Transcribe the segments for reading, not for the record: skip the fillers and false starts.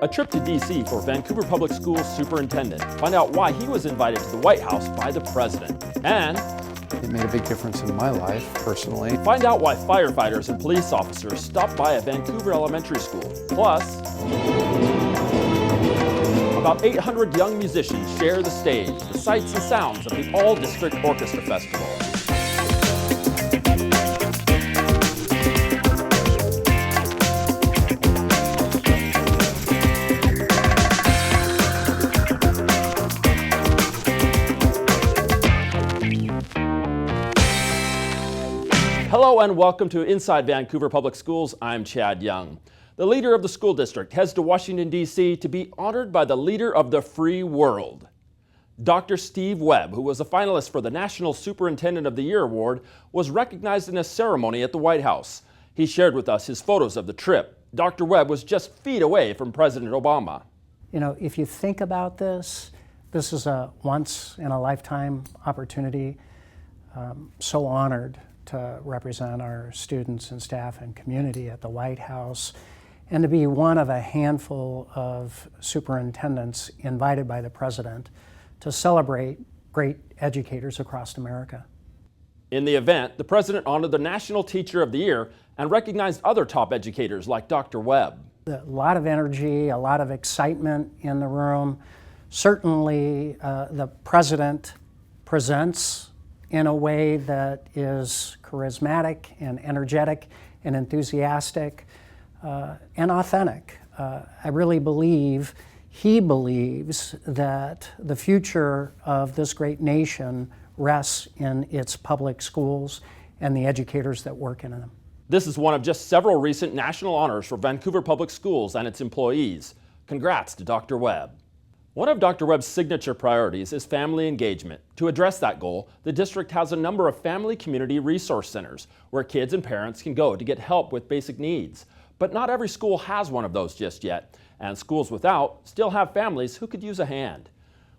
A trip to D.C. for Vancouver Public Schools Superintendent. Find out why he was invited to the White House by the President. And it made a big difference in my life, personally. Find out why firefighters and police officers stopped by a Vancouver elementary school. Plus, about 800 young musicians share the stage, the sights and sounds of the All-District Orchestra Festival. Hello and welcome to Inside Vancouver Public Schools. I'm Chad Young. The leader of the school district heads to Washington, D.C. to be honored by the leader of the free world. Dr. Steve Webb, who was a finalist for the National Superintendent of the Year Award, was recognized in a ceremony at the White House. He shared with us his photos of the trip. Dr. Webb was just feet away from President Obama. You know, if you think about this is a once-in-a-lifetime opportunity. So honored to represent our students and staff and community at the White House, and to be one of a handful of superintendents invited by the President to celebrate great educators across America. In the event, the President honored the National Teacher of the Year and recognized other top educators like Dr. Webb. A lot of energy, a lot of excitement in the room. Certainly the President presents in a way that is charismatic and energetic and enthusiastic and authentic. I really believe he believes that the future of this great nation rests in its public schools and the educators that work in them. This is one of just several recent national honors for Vancouver Public Schools and its employees. Congrats to Dr. Webb. One of Dr. Webb's signature priorities is family engagement. To address that goal, the district has a number of family community resource centers where kids and parents can go to get help with basic needs. But not every school has one of those just yet, and schools without still have families who could use a hand.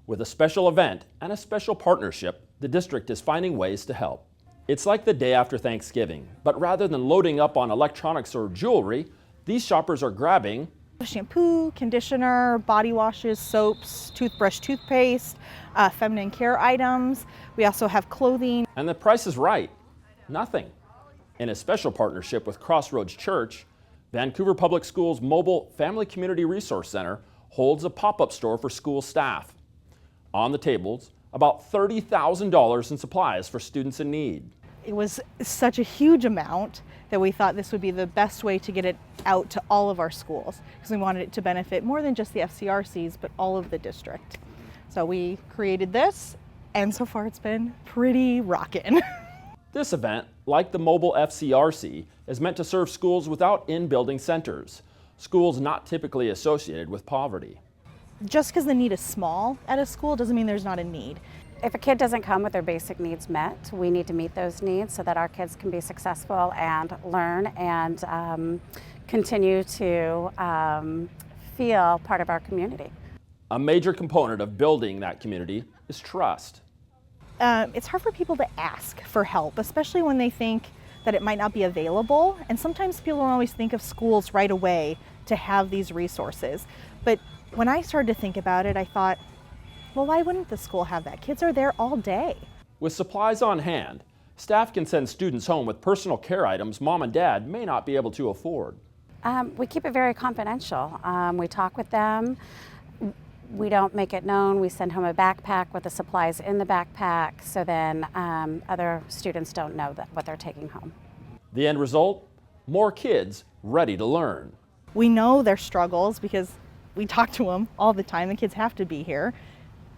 With a special event and a special partnership, the district is finding ways to help. It's like the day after Thanksgiving, but rather than loading up on electronics or jewelry, these shoppers are grabbing shampoo, conditioner, body washes, soaps, toothbrush, toothpaste, feminine care items. We also have clothing. And the price is right. Nothing. In a special partnership with Crossroads Church, Vancouver Public Schools' mobile Family Community Resource Center holds a pop-up store for school staff. On the tables, about $30,000 in supplies for students in need. It was such a huge amount that we thought this would be the best way to get it out to all of our schools, because we wanted it to benefit more than just the FCRCs, but all of the district. So we created this, and so far it's been pretty rockin'. This event, like the mobile FCRC, is meant to serve schools without in-building centers, schools not typically associated with poverty. Just because the need is small at a school doesn't mean there's not a need. If a kid doesn't come with their basic needs met, we need to meet those needs so that our kids can be successful and learn and continue to feel part of our community. A major component of building that community is trust. It's hard for people to ask for help, especially when they think that it might not be available. And sometimes people don't always think of schools right away to have these resources. But when I started to think about it, I thought, well, why wouldn't the school have that? Kids are there all day. With supplies on hand, staff can send students home with personal care items mom and dad may not be able to afford. We keep it very confidential. We talk with them. We don't make it known. We send home a backpack with the supplies in the backpack, so then other students don't know what they're taking home. The end result? More kids ready to learn. We know their struggles because we talk to them all the time. The kids have to be here.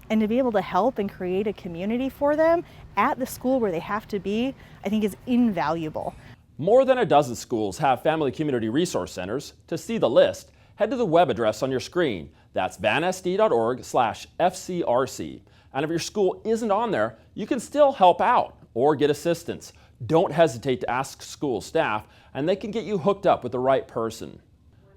And to be able to help and create a community for them at the school where they have to be, I think is invaluable. More than a dozen schools have family community resource centers. To see the list, head to the web address on your screen. That's vansd.org/FCRC. And if your school isn't on there, you can still help out or get assistance. Don't hesitate to ask school staff, and they can get you hooked up with the right person.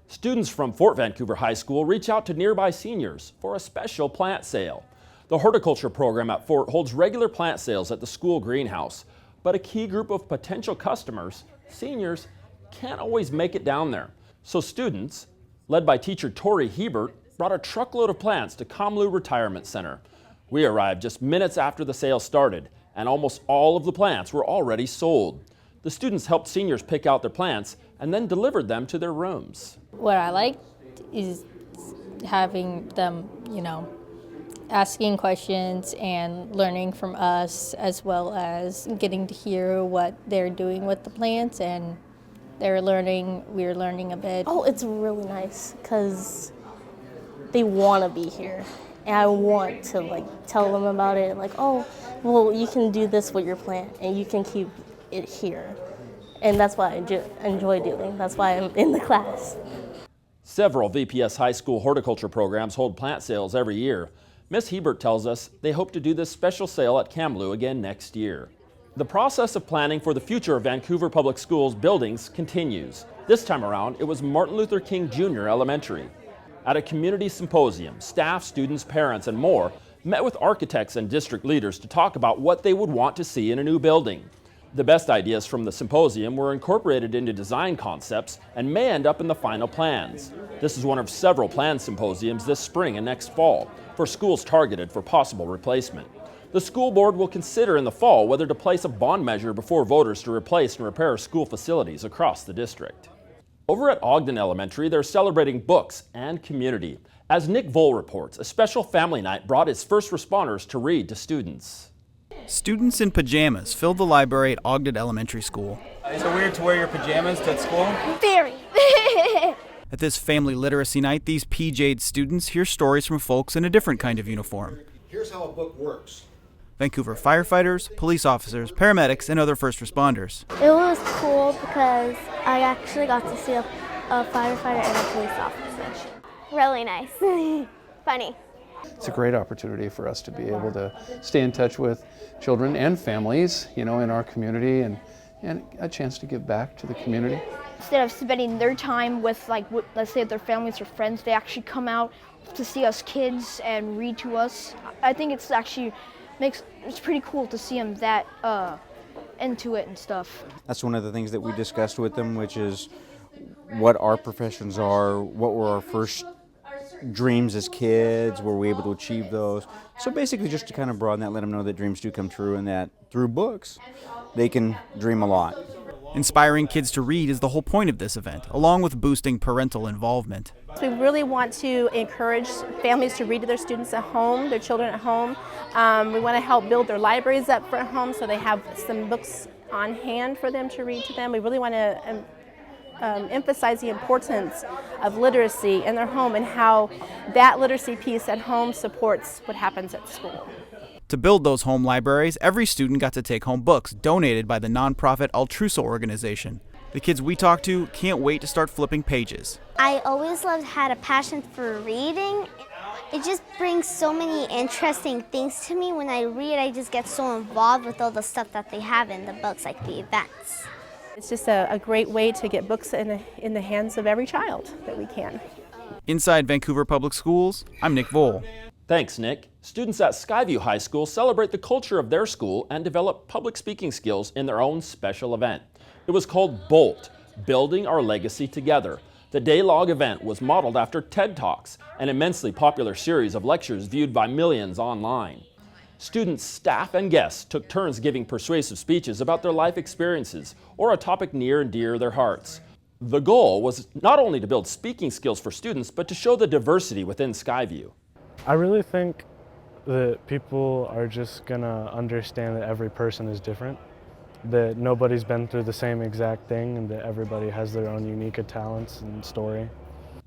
Students from Fort Vancouver High School reach out to nearby seniors for a special plant sale. The Horticulture program at Fort holds regular plant sales at the school greenhouse, but a key group of potential customers, seniors, can't always make it down there. So students, led by teacher Tori Hebert, brought a truckload of plants to Kamloops Retirement Center. We arrived just minutes after the sale started, and almost all of the plants were already sold. The students helped seniors pick out their plants and then delivered them to their rooms. What I liked is having them, asking questions and learning from us, as well as getting to hear what they're doing with the plants, and we're learning a bit. Oh, it's really nice because they want to be here. And I want to tell them about it, oh, well, you can do this with your plant and you can keep it here. And that's what I enjoy doing. That's why I'm in the class. Several VPS high school horticulture programs hold plant sales every year. Ms. Hebert tells us they hope to do this special sale at Kamloops again next year. The process of planning for the future of Vancouver Public Schools buildings continues. This time around, it was Martin Luther King Jr. Elementary. At a community symposium, staff, students, parents, and more met with architects and district leaders to talk about what they would want to see in a new building. The best ideas from the symposium were incorporated into design concepts and may end up in the final plans. This is one of several planned symposiums this spring and next fall for schools targeted for possible replacement. The school board will consider in the fall whether to place a bond measure before voters to replace and repair school facilities across the district. Over at Ogden Elementary, they're celebrating books and community. As Nick Vole reports, a special family night brought its first responders to read to students. Students in pajamas filled the library at Ogden Elementary School. Is it weird to wear your pajamas to school? Very. At this family literacy night, these PJ'd students hear stories from folks in a different kind of uniform. Here's how a book works. Vancouver firefighters, police officers, paramedics, and other first responders. It was cool because I actually got to see a firefighter and a police officer. Really nice. Funny. It's a great opportunity for us to be able to stay in touch with children and families, in our community, and a chance to give back to the community. Instead of spending their time with, let's say their families or friends, they actually come out to see us kids and read to us. I think it's actually it's pretty cool to see them that into it and stuff. That's one of the things that we discussed with them, which is what our professions are, what were our first dreams as kids, were we able to achieve those? So basically just to kind of broaden that, let them know that dreams do come true and that through books they can dream a lot. Inspiring kids to read is the whole point of this event, along with boosting parental involvement. We really want to encourage families to read to their students at home, their children at home. We want to help build their libraries up for home so they have some books on hand for them to read to them. We really want to emphasize the importance of literacy in their home and how that literacy piece at home supports what happens at school. To build those home libraries, every student got to take home books donated by the nonprofit Altruso organization. The kids we talked to can't wait to start flipping pages. I always had a passion for reading. It just brings so many interesting things to me. When I read, I just get so involved with all the stuff that they have in the books, like the events. It's just a great way to get books in the hands of every child that we can. Inside Vancouver Public Schools, I'm Nick Vole. Thanks, Nick. Students at Skyview High School celebrate the culture of their school and develop public speaking skills in their own special event. It was called BOLT, Building Our Legacy Together. The day-long event was modeled after TED Talks, an immensely popular series of lectures viewed by millions online. Students, staff, and guests took turns giving persuasive speeches about their life experiences or a topic near and dear to their hearts. The goal was not only to build speaking skills for students, but to show the diversity within Skyview. I really think that people are just gonna understand that every person is different, that nobody's been through the same exact thing, and that everybody has their own unique talents and story.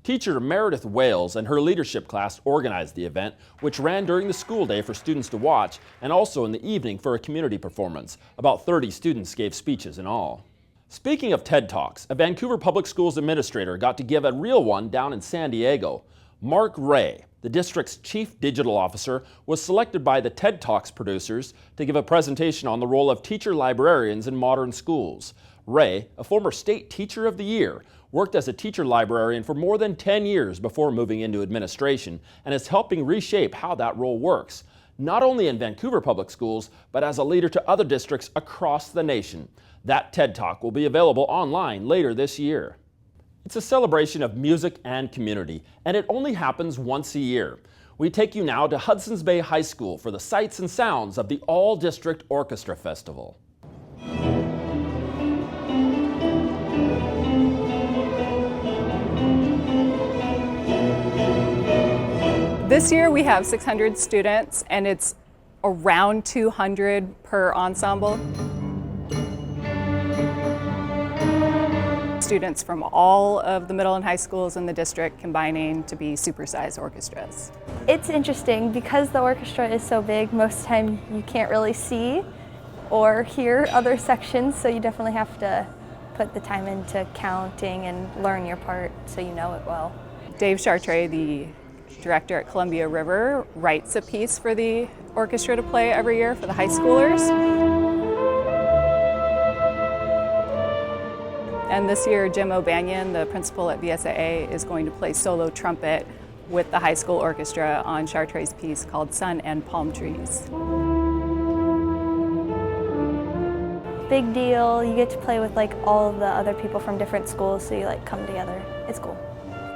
Teacher Meredith Wales and her leadership class organized the event, which ran during the school day for students to watch and also in the evening for a community performance. About 30 students gave speeches in all. Speaking of TED Talks, a Vancouver Public Schools administrator got to give a real one down in San Diego. Mark Ray, the district's chief digital officer, was selected by the TED Talks producers to give a presentation on the role of teacher librarians in modern schools. Ray, a former state teacher of the year, worked as a teacher librarian for more than 10 years before moving into administration and is helping reshape how that role works, not only in Vancouver Public Schools, but as a leader to other districts across the nation. That TED Talk will be available online later this year. It's a celebration of music and community, and it only happens once a year. We take you now to Hudson's Bay High School for the sights and sounds of the All-District Orchestra Festival. This year we have 600 students and it's around 200 per ensemble. Students from all of the middle and high schools in the district combining to be supersized orchestras. It's interesting because the orchestra is so big, most of the time you can't really see or hear other sections, so you definitely have to put the time into counting and learn your part so you know it well. Dave Chartre, the director at Columbia River, writes a piece for the orchestra to play every year for the high schoolers. And this year, Jim O'Banion, the principal at VSAA, is going to play solo trumpet with the high school orchestra on Chartre's piece called Sun and Palm Trees. Big deal. You get to play with like all of the other people from different schools, so you like come together. It's cool.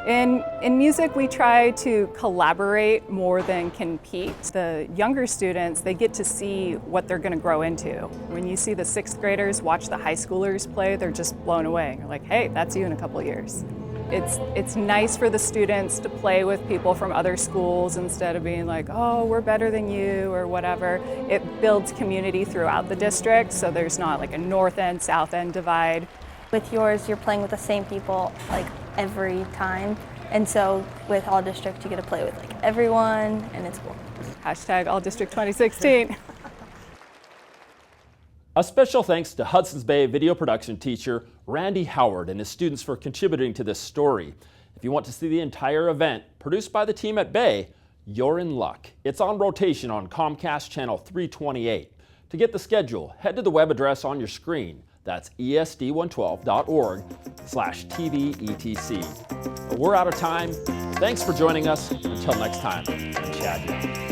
In music, we try to collaborate more than compete. The younger students, they get to see what they're going to grow into. When you see the 6th graders watch the high schoolers play, they're just blown away. You're like, hey, that's you in a couple of years. It's nice for the students to play with people from other schools instead of being like, oh, we're better than you or whatever. It builds community throughout the district, so there's not like a north end, south end divide. With yours, you're playing with the same people like every time. And so with All District, you get to play with like everyone, and it's cool. Hashtag All District 2016. A special thanks to Hudson's Bay video production teacher Randy Howard and his students for contributing to this story. If you want to see the entire event produced by the team at Bay, you're in luck. It's on rotation on Comcast Channel 328. To get the schedule, head to the web address on your screen. That's esd112.org/TVETC. But we're out of time. Thanks for joining us. Until next time, I'm Chad Young.